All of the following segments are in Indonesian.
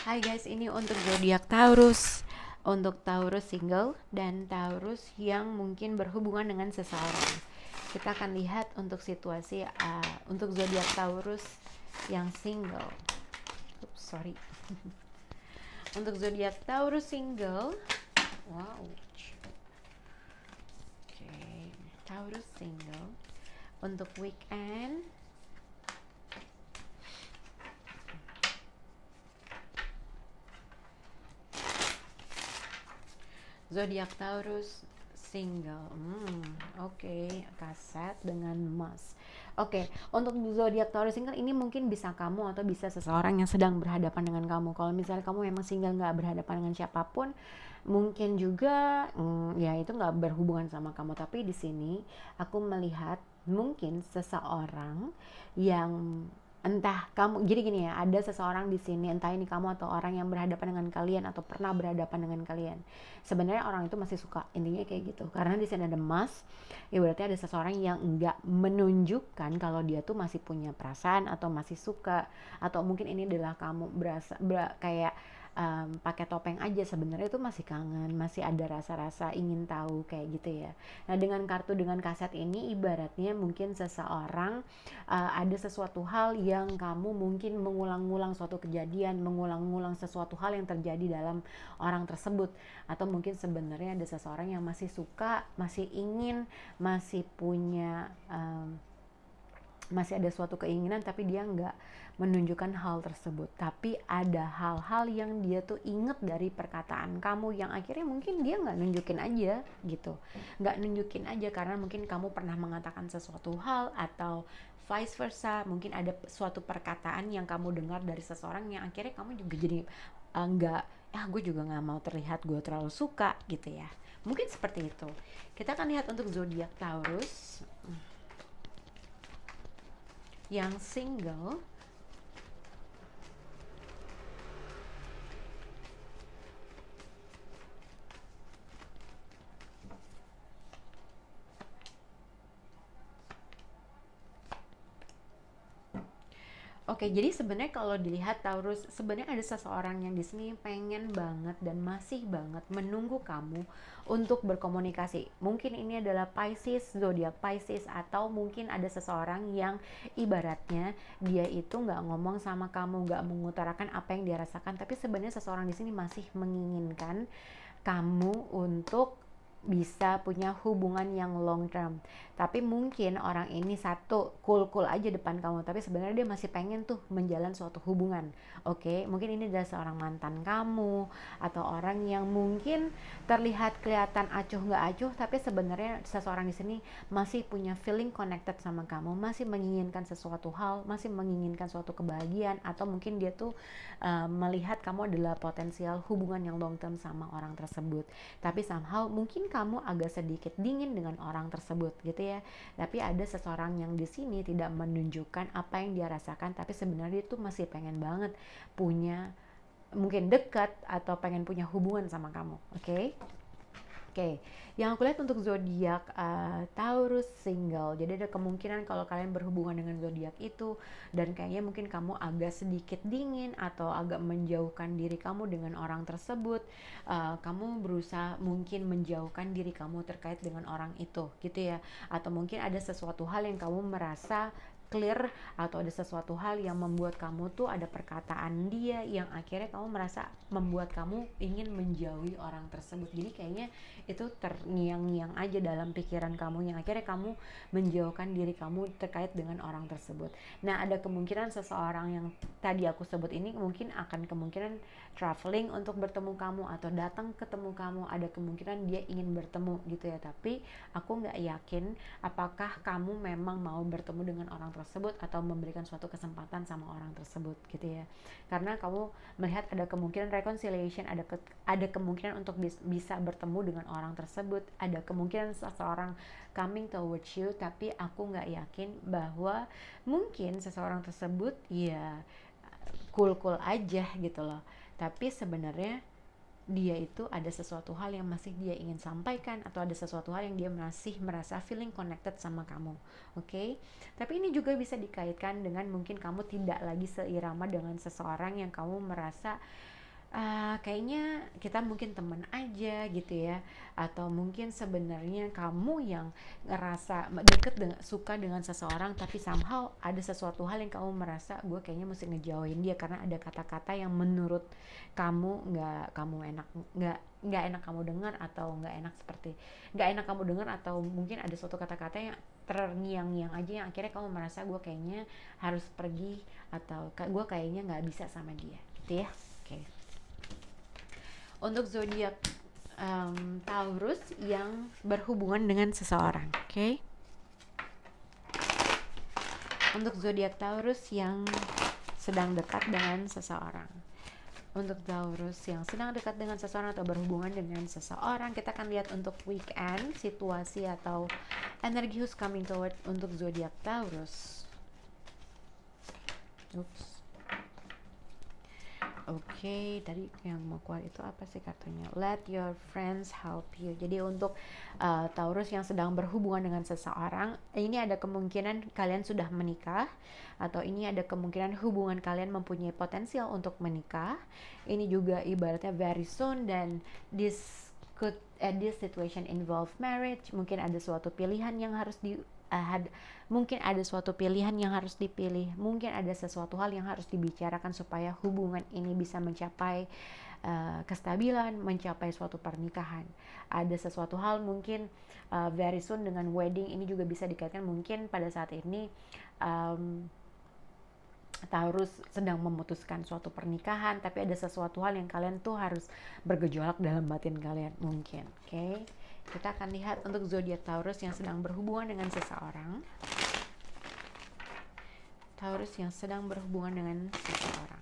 Hai guys, ini untuk zodiak Taurus. Untuk Taurus single dan Taurus yang mungkin berhubungan dengan seseorang. Kita akan lihat untuk situasi untuk zodiak Taurus yang single. Oops, sorry. Untuk zodiak Taurus single, wow. Oke, Taurus single untuk weekend. Zodiak Taurus single. Oke, kaset dengan emas. Oke, untuk zodiak Taurus single ini mungkin bisa kamu atau bisa seseorang yang sedang berhadapan dengan kamu. Kalau misalnya kamu memang single nggak berhadapan dengan siapapun, mungkin juga ya itu nggak berhubungan sama kamu. Tapi di sini aku melihat mungkin seseorang yang entah kamu, jadi gini ya, ada seseorang di sini, entah ini kamu atau orang yang berhadapan dengan kalian atau pernah berhadapan dengan kalian. Sebenarnya orang itu masih suka, intinya kayak gitu. Karena di sini ada emas, ya berarti ada seseorang yang enggak menunjukkan kalau dia tuh masih punya perasaan atau masih suka, atau mungkin ini adalah kamu kayak pakai topeng aja, sebenarnya itu masih kangen, masih ada rasa-rasa ingin tahu kayak gitu ya. Nah, dengan kartu dengan kaset ini ibaratnya mungkin seseorang ada sesuatu hal yang kamu mungkin mengulang-ulang suatu kejadian, mengulang-ulang sesuatu hal yang terjadi dalam orang tersebut, atau mungkin sebenarnya ada seseorang yang masih suka, masih ingin, masih punya masih ada suatu keinginan tapi dia nggak menunjukkan hal tersebut, tapi ada hal-hal yang dia tuh inget dari perkataan kamu yang akhirnya mungkin dia nggak nunjukin aja gitu, nggak nunjukin aja karena mungkin kamu pernah mengatakan sesuatu hal atau vice versa, mungkin ada suatu perkataan yang kamu dengar dari seseorang yang akhirnya kamu juga jadi nggak, gue juga nggak mau terlihat gue terlalu suka gitu ya, mungkin seperti itu. Kita akan lihat untuk zodiak Taurus yang single. Oke, jadi sebenarnya kalau dilihat Taurus, sebenarnya ada seseorang yang di sini pengen banget dan masih banget menunggu kamu untuk berkomunikasi. Mungkin ini adalah Pisces, zodiak Pisces, atau mungkin ada seseorang yang ibaratnya dia itu nggak ngomong sama kamu, nggak mengutarakan apa yang dia rasakan, tapi sebenarnya seseorang di sini masih menginginkan kamu untuk bisa punya hubungan yang long term. Tapi mungkin orang ini satu cool-cool aja depan kamu, tapi sebenarnya dia masih pengen tuh menjalin suatu hubungan. Oke, mungkin ini adalah seorang mantan kamu atau orang yang mungkin terlihat kelihatan acuh nggak acuh, tapi sebenarnya seseorang di sini masih punya feeling connected sama kamu, masih menginginkan sesuatu hal, masih menginginkan suatu kebahagiaan, atau mungkin dia tuh melihat kamu adalah potensial hubungan yang long term sama orang tersebut. Tapi somehow mungkin kamu agak sedikit dingin dengan orang tersebut gitu ya. Tapi ada seseorang yang di sini tidak menunjukkan apa yang dia rasakan, tapi sebenarnya itu masih pengen banget punya, mungkin dekat atau pengen punya hubungan sama kamu. Oke? Oke, yang aku lihat untuk zodiak Taurus single, jadi ada kemungkinan kalau kalian berhubungan dengan zodiak itu dan kayaknya mungkin kamu agak sedikit dingin atau agak menjauhkan diri kamu dengan orang tersebut, kamu berusaha mungkin menjauhkan diri kamu terkait dengan orang itu, gitu ya. Atau mungkin ada sesuatu hal yang kamu merasa clear, atau ada sesuatu hal yang membuat kamu tuh ada perkataan dia yang akhirnya kamu merasa membuat kamu ingin menjauhi orang tersebut. Jadi kayaknya itu terngiang-ngiang aja dalam pikiran kamu yang akhirnya kamu menjauhkan diri kamu terkait dengan orang tersebut. Nah, ada kemungkinan seseorang yang tadi aku sebut ini mungkin akan kemungkinan traveling untuk bertemu kamu atau datang ketemu kamu, ada kemungkinan dia ingin bertemu gitu ya. Tapi aku nggak yakin apakah kamu memang mau bertemu dengan orang tersebut atau memberikan suatu kesempatan sama orang tersebut gitu ya. Karena kamu melihat ada kemungkinan reconciliation, ada kemungkinan untuk bisa bertemu dengan orang tersebut, ada kemungkinan seseorang coming towards you, tapi aku nggak yakin bahwa mungkin seseorang tersebut ya cool-cool aja gitu loh. Tapi sebenarnya dia itu ada sesuatu hal yang masih dia ingin sampaikan, atau ada sesuatu hal yang dia masih merasa feeling connected sama kamu. Oke? Tapi ini juga bisa dikaitkan dengan mungkin kamu tidak lagi seirama dengan seseorang yang kamu merasa kayaknya kita mungkin teman aja gitu ya, atau mungkin sebenarnya kamu yang ngerasa deket dengan, suka dengan seseorang, tapi somehow ada sesuatu hal yang kamu merasa gue kayaknya mesti ngejauhin dia karena ada kata-kata yang menurut kamu nggak enak kamu dengar, atau nggak enak kamu dengar, atau mungkin ada suatu kata-kata yang terngiang-ngiang aja yang akhirnya kamu merasa gue kayaknya harus pergi, atau gue kayaknya nggak bisa sama dia gitu ya. Oke. Untuk zodiak Taurus yang berhubungan dengan seseorang, oke? Untuk zodiak Taurus yang sedang dekat dengan seseorang. Untuk Taurus yang sedang dekat dengan seseorang atau berhubungan dengan seseorang, kita akan lihat untuk weekend, situasi atau energi who's coming toward untuk zodiak Taurus. Oke, tadi yang mau keluar itu apa sih kartunya? Let your friends help you. Jadi untuk Taurus yang sedang berhubungan dengan seseorang, ini ada kemungkinan kalian sudah menikah, atau ini ada kemungkinan hubungan kalian mempunyai potensial untuk menikah. Ini juga ibaratnya very soon, dan this situation involve marriage. Mungkin ada suatu pilihan yang harus mungkin ada suatu pilihan yang harus dipilih, mungkin ada sesuatu hal yang harus dibicarakan supaya hubungan ini bisa mencapai kestabilan, mencapai suatu pernikahan. Ada sesuatu hal mungkin very soon dengan wedding. Ini juga bisa dikaitkan mungkin pada saat ini Taurus sedang memutuskan suatu pernikahan, tapi ada sesuatu hal yang kalian tuh harus bergejolak dalam batin kalian mungkin. Oke? Kita akan lihat untuk zodiak Taurus yang sedang berhubungan dengan seseorang. Taurus yang sedang berhubungan dengan seseorang.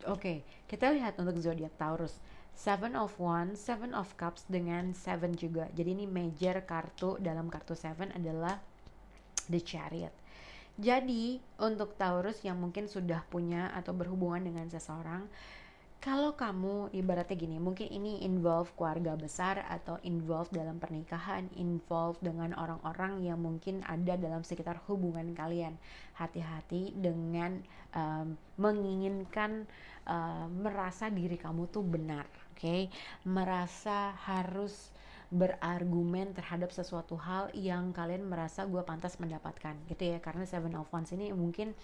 Oke, kita lihat untuk zodiak Taurus. Seven of Wands, Seven of Cups dengan Seven juga. Jadi ini major kartu dalam kartu Seven adalah The Chariot. Jadi untuk Taurus yang mungkin sudah punya atau berhubungan dengan seseorang, kalau kamu ibaratnya gini, mungkin ini involve keluarga besar, atau involve dalam pernikahan, involve dengan orang-orang yang mungkin ada dalam sekitar hubungan kalian. Hati-hati dengan menginginkan merasa diri kamu tuh benar, oke? Merasa harus berargumen terhadap sesuatu hal yang kalian merasa gue pantas mendapatkan gitu ya, karena Seven of Wands ini mungkin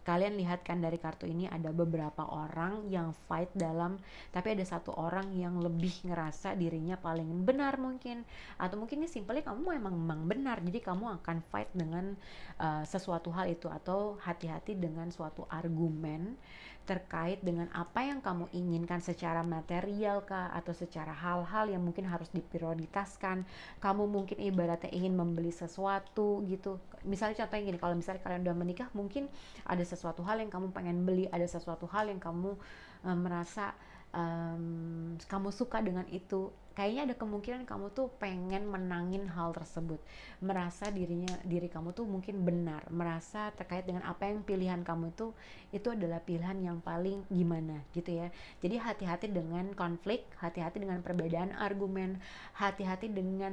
kalian lihat kan dari kartu ini ada beberapa orang yang fight dalam, tapi ada satu orang yang lebih ngerasa dirinya paling benar mungkin, atau mungkin ini simpelnya kamu memang benar, jadi kamu akan fight dengan sesuatu hal itu, atau hati-hati dengan suatu argumen terkait dengan apa yang kamu inginkan secara material kah, atau secara hal-hal yang mungkin harus diprioritaskan. Kamu mungkin ibaratnya ingin membeli sesuatu gitu, misalnya contohnya gini, kalau misalnya kalian udah menikah, mungkin ada sesuatu hal yang kamu pengen beli, ada sesuatu hal yang kamu merasa kamu suka dengan itu. Kayaknya ada kemungkinan kamu tuh pengen menangin hal tersebut, merasa diri kamu tuh mungkin benar, merasa terkait dengan apa yang pilihan kamu itu adalah pilihan yang paling gimana gitu ya. Jadi hati-hati dengan konflik, hati-hati dengan perbedaan argumen, hati-hati dengan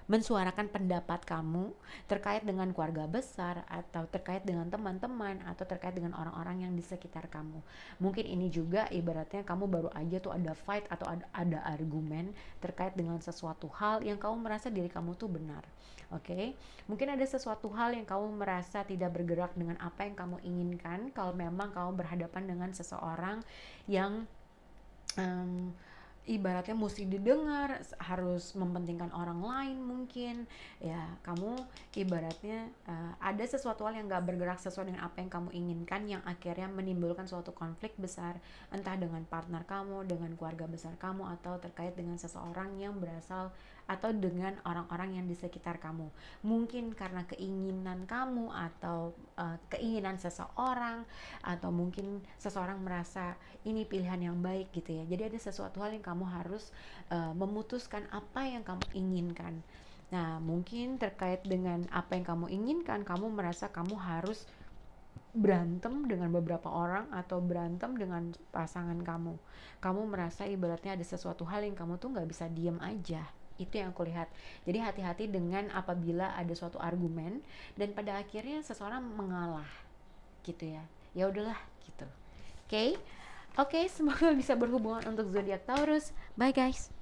mensuarakan pendapat kamu terkait dengan keluarga besar, atau terkait dengan teman-teman, atau terkait dengan orang-orang yang di sekitar kamu. Mungkin ini juga ibaratnya kamu baru aja tuh ada fight, atau ada argumen terkait dengan sesuatu hal yang kamu merasa diri kamu tuh benar. Oke, mungkin ada sesuatu hal yang kamu merasa tidak bergerak dengan apa yang kamu inginkan kalau memang kamu berhadapan dengan seseorang yang ibaratnya mesti didengar, harus mementingkan orang lain mungkin ya. Kamu ibaratnya ada sesuatu hal yang gak bergerak sesuai dengan apa yang kamu inginkan, yang akhirnya menimbulkan suatu konflik besar, entah dengan partner kamu, dengan keluarga besar kamu, atau terkait dengan seseorang yang berasal atau dengan orang-orang yang di sekitar kamu. Mungkin karena keinginan kamu atau keinginan seseorang, atau mungkin seseorang merasa ini pilihan yang baik gitu ya. Jadi ada sesuatu hal yang kamu harus memutuskan apa yang kamu inginkan. Nah, mungkin terkait dengan apa yang kamu inginkan, kamu merasa kamu harus berantem dengan beberapa orang atau berantem dengan pasangan kamu. Kamu merasa ibaratnya ada sesuatu hal yang kamu tuh nggak bisa diem aja. Itu yang aku lihat. Jadi hati-hati dengan apabila ada suatu argumen dan pada akhirnya seseorang mengalah, gitu ya. Ya udahlah, gitu. Oke, Oke, semoga bisa berhubungan untuk zodiak Taurus. Bye guys.